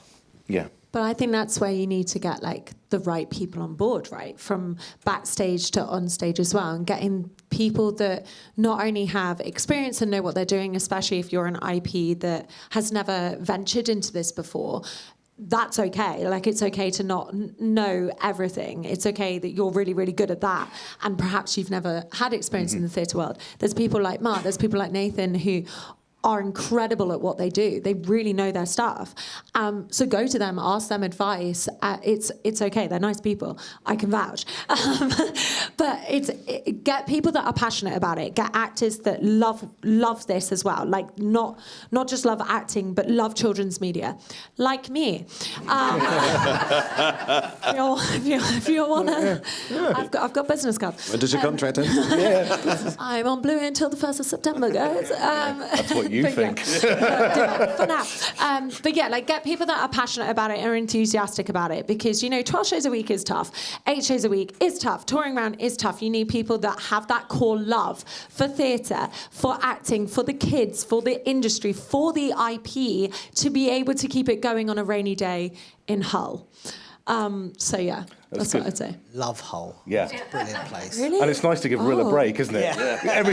Yeah. But I think that's where you need to get the right people on board, right? From backstage to on stage as well, and getting people that not only have experience and know what they're doing, especially if you're an IP that has never ventured into this before. That's okay. It's okay to not know everything. It's okay that you're really, really good at that, and perhaps you've never had experience in the theatre world. There's people like Mark, there's people like Nathan who are incredible at what they do. They really know their stuff. So go to them, ask them advice. It's okay. They're nice people. I can vouch. But get people that are passionate about it. Get actors that love this as well. Like not just love acting, but love children's media, like me. If you wanna, I've got business cards. When does your contract end? I'm on Blue until the 1st of September, guys. That's what you think. For now. But yeah, like get people that are passionate about it and are enthusiastic about it, because 12 shows a week is tough. 8 shows a week is tough. Touring around is tough. You need people that have that core love for theatre, for acting, for the kids, for the industry, for the IP, to be able to keep it going on a rainy day in Hull. So yeah, that's what I'd say. Love Hull. Yeah. It's a brilliant place. Really? And it's nice to give Rill a break, isn't it? Yeah.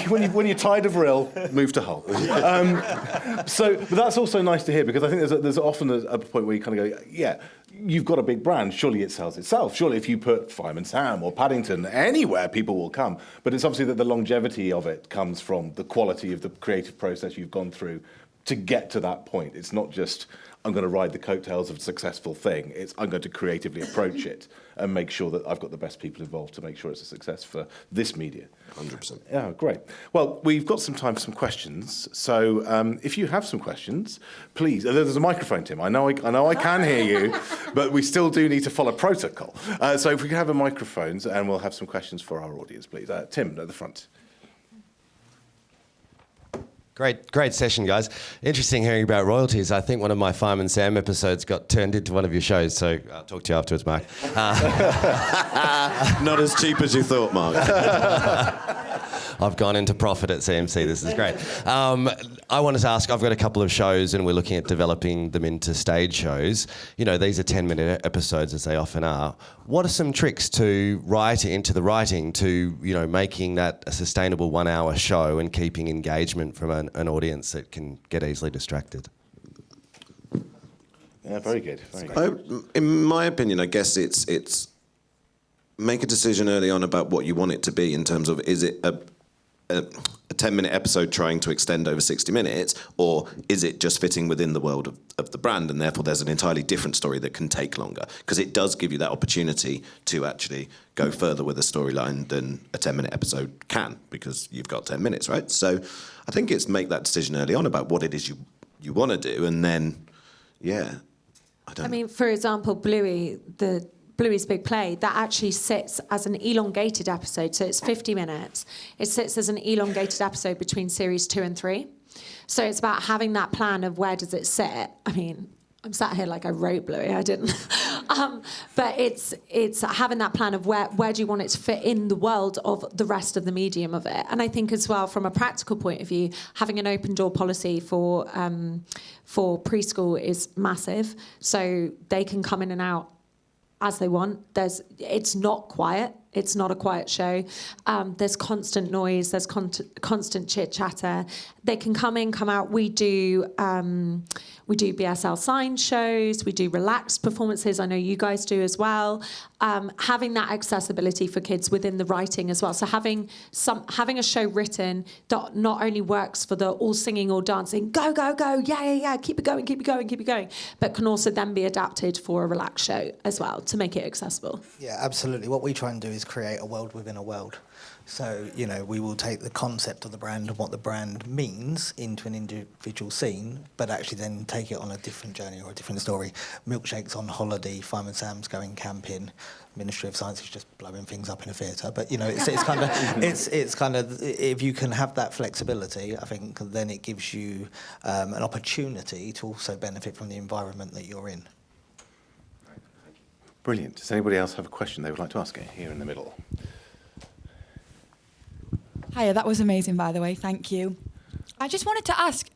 When you're tired of Rill, move to Hull. But that's also nice to hear, because I think there's often a point where you kind of go, yeah, you've got a big brand, surely it sells itself. Surely if you put Fireman Sam or Paddington anywhere, people will come. But it's obviously that the longevity of it comes from the quality of the creative process you've gone through to get to that point. It's not just, I'm going to ride the coattails of a successful thing. It's, I'm going to creatively approach it and make sure that I've got the best people involved to make sure it's a success for this media. 100%. Yeah, great. Well, we've got some time for some questions. So if you have some questions, please. There's a microphone, Tim. I know I can hear you, but we still do need to follow protocol. So if we can have a microphone, and we'll have some questions for our audience, please. Tim, at the front. Great session, guys. Interesting hearing about royalties. I think one of my Fireman Sam episodes got turned into one of your shows, so I'll talk to you afterwards, Mark. Not as cheap as you thought, Mark. I've gone into profit at CMC. This is great. I wanted to ask, I've got a couple of shows and we're looking at developing them into stage shows. These are 10-minute episodes, as they often are. What are some tricks to writing to, making that a sustainable 1-hour show and keeping engagement from an audience that can get easily distracted? Yeah, very good. Very good. In my opinion, I guess it's make a decision early on about what you want it to be, in terms of, is it a 10-minute episode trying to extend over 60 minutes, or is it just fitting within the world of the brand, and therefore there's an entirely different story that can take longer? Because it does give you that opportunity to actually go further with a storyline than a 10-minute episode can, because you've got 10 minutes, right? So I think it's make that decision early on about what it is you want to do, and then, for example, Bluey's Big Play, that actually sits as an elongated episode, so it's 50 minutes. It sits as an elongated episode between series 2 and 3. So it's about having that plan of where does it sit. I'm sat here like I wrote Bluey, I didn't. But it's having that plan of where do you want it to fit in the world of the rest of the medium of it. And I think as well, from a practical point of view, having an open door policy for preschool is massive. So they can come in and out as they want. It's not quiet. It's not a quiet show. There's constant noise. There's constant chit chatter. They can come in, come out. We do BSL sign shows. We do relaxed performances. I know you guys do as well. Having that accessibility for kids within the writing as well. So having a show written that not only works for the all singing, all dancing, go, yeah, keep it going, but can also then be adapted for a relaxed show as well to make it accessible. Yeah, absolutely. What we try and do is create a world within a world. So, we will take the concept of the brand and what the brand means into an individual scene, but actually then take it on a different journey or a different story. Milkshake's on holiday, Fireman Sam's going camping, Ministry of Science is just blowing things up in a theatre. But, it's kind of, if you can have that flexibility, I think then it gives you an opportunity to also benefit from the environment that you're in. Brilliant. Does anybody else have a question they would like to ask? Here in the middle. Hiya, that was amazing, by the way. Thank you. I just wanted to ask,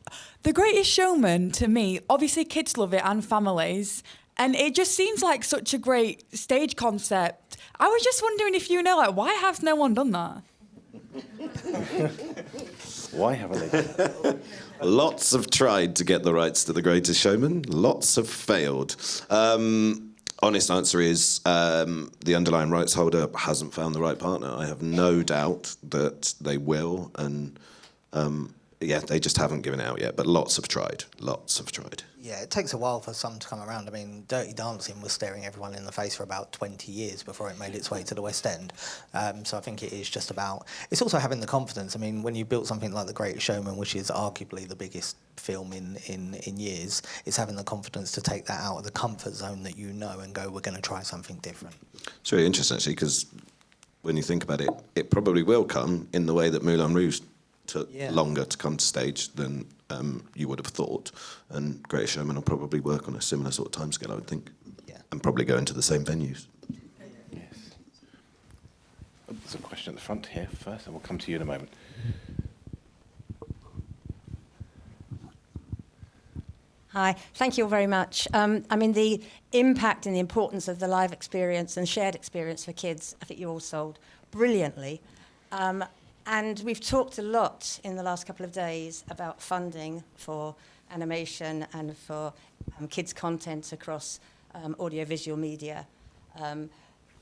The Greatest Showman, to me, obviously kids love it and families, and it just seems like such a great stage concept. I was just wondering if why has no one done that? Why haven't they? Lots have tried to get the rights to The Greatest Showman. Lots have failed. Honest answer is the underlying rights holder hasn't found the right partner. I have no doubt that they will, and they just haven't given it out yet. But lots have tried. Yeah, it takes a while for some to come around. I mean, Dirty Dancing was staring everyone in the face for about 20 years before it made its way to the West End. So I think it is just about... It's also having the confidence. I mean, when you built something like The Greatest Showman, which is arguably the biggest film in years, it's having the confidence to take that out of the comfort zone that you know and go, we're going to try something different. It's really interesting, actually, because when you think about it, it probably will come in the way that Moulin Rouge took longer to come to stage than you would have thought. And Greatest Showman will probably work on a similar sort of timescale, I would think. Yeah. And probably go into the same venues. Yes. Oh, there's a question at the front here first, and we'll come to you in a moment. Hi, thank you all very much. I mean, the impact and the importance of the live experience and shared experience for kids, I think you all sold brilliantly. And we've talked a lot in the last couple of days about funding for animation and for kids' content across audiovisual media.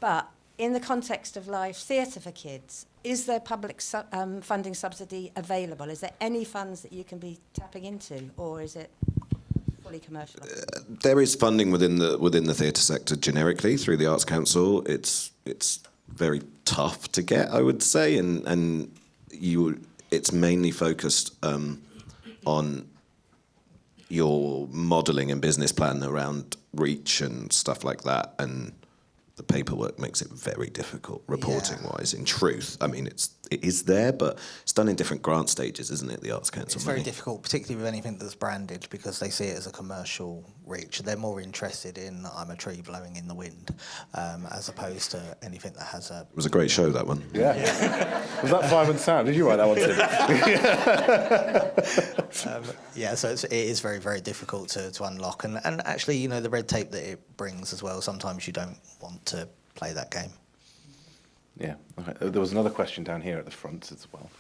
But in the context of live theatre for kids, is there public funding subsidy available? Is there any funds that you can be tapping into, or is it fully commercial? There is funding within the theatre sector generically through the Arts Council. It's very tough to get, I would say, and it's mainly focused on your modelling and business plan around reach and stuff like that, and the paperwork makes it very difficult reporting-wise. In truth, I mean, it is there, but it's done in different grant stages, isn't it? The Arts Council. It's very difficult, particularly with anything that's branded, because they see it as a commercial reach. They're more interested in "I'm a tree blowing in the wind," as opposed to anything that has a. It was a great show, that one. Yeah. Was that Fireman Sam? Did you write that one, Tim? Yeah, so it is very, very difficult to unlock, and actually, you know, the red tape that it brings as well. Sometimes you don't want to play that game. Yeah. Okay. There was another question down here at the front as well.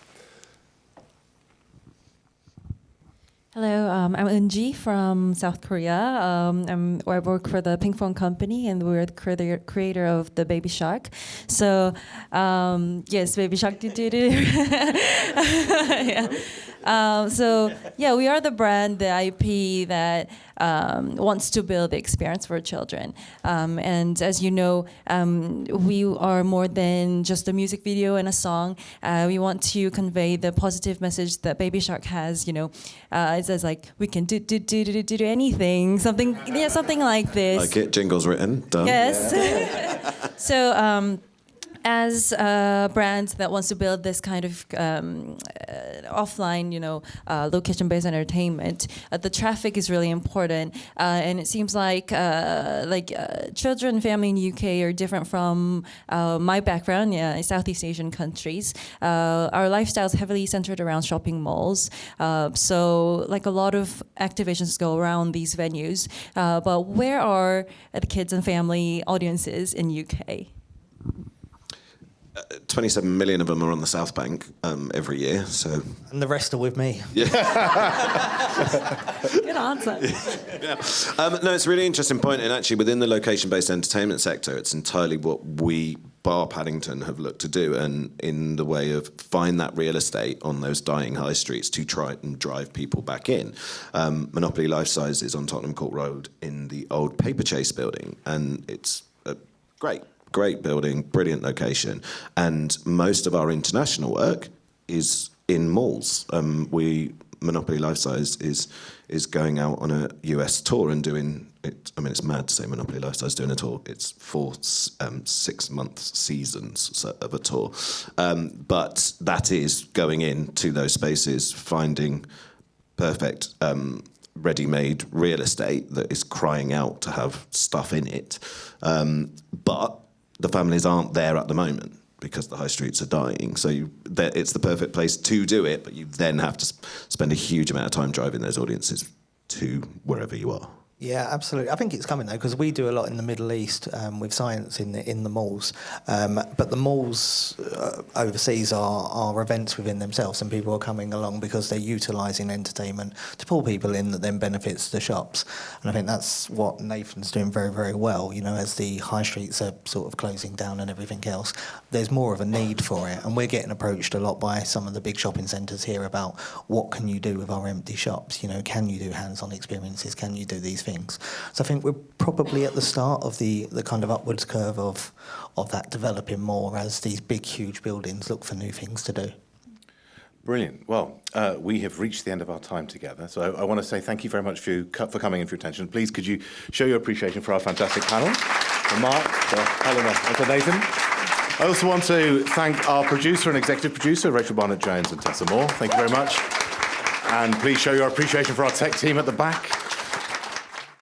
Hello, I'm Eunji from South Korea. I work for the Ping Pong Company, and we're the creator of the Baby Shark. So, yes, Baby Shark. Yeah. We are the brand, the IP that wants to build the experience for children. And as you know, we are more than just a music video and a song. We want to convey the positive message that Baby Shark has. You know, it says like we can do anything, something like this. Like it, jingles written, done. Yes. Yeah. So. As a brand that wants to build this kind of offline, location-based entertainment, the traffic is really important, and it seems like children and family in the UK are different from my background, in Southeast Asian countries. Our lifestyle is heavily centered around shopping malls, so like a lot of activations go around these venues. But where are the kids and family audiences in UK? 27 million of them are on the South Bank every year, so... And the rest are with me. Yeah. Good answer. Yeah. No, it's a really interesting point, and actually within the location-based entertainment sector, it's entirely what we, Bar Paddington, have looked to do, and in the way of find that real estate on those dying high streets to try and drive people back in. Monopoly Life Size is on Tottenham Court Road in the old Paper Chase building, and it's a great building, brilliant location, and most of our international work is in malls. Monopoly Life Size is going out on a US tour and doing it. I mean, it's mad to say Monopoly Life Size doing a tour. It's 4 6-month seasons of a tour, but that is going into those spaces, finding perfect ready-made real estate that is crying out to have stuff in it, but the families aren't there at the moment because the high streets are dying. So it's the perfect place to do it, but you then have to spend a huge amount of time driving those audiences to wherever you are. Yeah, absolutely. I think it's coming though, because we do a lot in the Middle East with science in the malls. But the malls overseas are events within themselves, and people are coming along because they're utilising entertainment to pull people in that then benefits the shops. And I think that's what Nathan's doing very, very well. You know, as the high streets are sort of closing down and everything else, there's more of a need for it. And we're getting approached a lot by some of the big shopping centres here about what can you do with our empty shops? You know, can you do hands-on experiences? Can you do these things? So I think we're probably at the start of the kind of upwards curve of that developing more as these big, huge buildings look for new things to do. Brilliant. Well, we have reached the end of our time together, so I want to say thank you very much for coming and for your attention. Please, could you show your appreciation for our fantastic panel, for Mark, for Helena, and for Nathan. I also want to thank our producer and executive producer, Rachel Barnett-Jones and Tessa Moore. Thank you very much. And please show your appreciation for our tech team at the back.